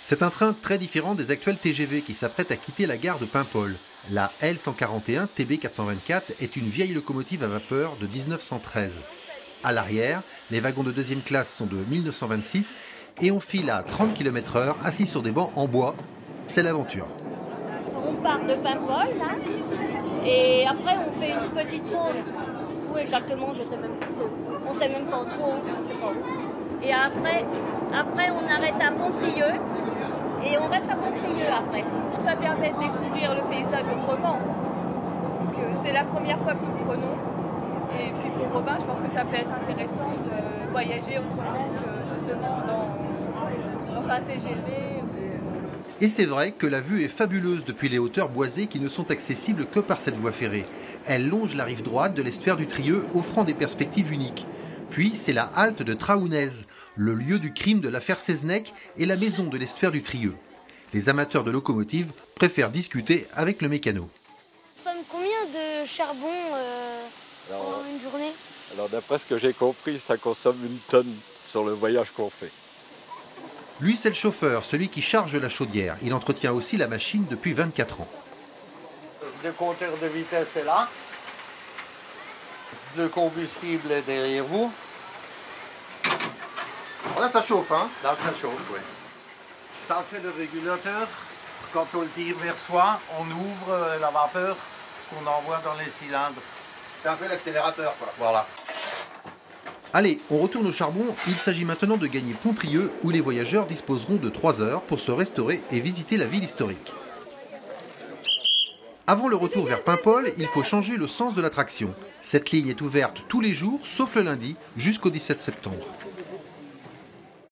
C'est un train très différent des actuels TGV qui s'apprête à quitter la gare de Paimpol. La L141 TB 424 est une vieille locomotive à vapeur de 1913. À l'arrière, les wagons de deuxième classe sont de 1926 et on file à 30 km/h assis sur des bancs en bois. C'est l'aventure. On part de Paimpol, là, et après on fait une petite pause. Où exactement, je sais même plus. On sait même pas trop, je sais pas où. Et après on arrête à Pontrieux, et on reste à Pontrieux après. Ça permet de découvrir le paysage autrement. Donc c'est la première fois que nous prenons. Et puis pour Robin, je pense que ça peut être intéressant de voyager autrement que justement dans un TGV. Et c'est vrai que la vue est fabuleuse depuis les hauteurs boisées qui ne sont accessibles que par cette voie ferrée. Elle longe la rive droite de l'estuaire du Trieux, offrant des perspectives uniques. Puis c'est la halte de Traounez, le lieu du crime de l'affaire Seznec et la maison de l'estuaire du Trieux. Les amateurs de locomotives préfèrent discuter avec le mécano. Ça consomme combien de charbon en une journée? Alors d'après ce que j'ai compris, ça consomme 1 tonne sur le voyage qu'on fait. Lui, c'est le chauffeur, celui qui charge la chaudière. Il entretient aussi la machine depuis 24 ans. Le compteur de vitesse est là. Le combustible est derrière vous. Là, ça chauffe, hein? Là, ça chauffe, oui. Ça, c'est le régulateur. Quand on le tire vers soi, on ouvre la vapeur qu'on envoie dans les cylindres. C'est un peu l'accélérateur, quoi. Voilà. Allez, on retourne au charbon. Il s'agit maintenant de gagner Pontrieux, où les voyageurs disposeront de 3 heures pour se restaurer et visiter la ville historique. Avant le retour vers Paimpol, il faut changer le sens de l'attraction. Cette ligne est ouverte tous les jours, sauf le lundi, jusqu'au 17 septembre.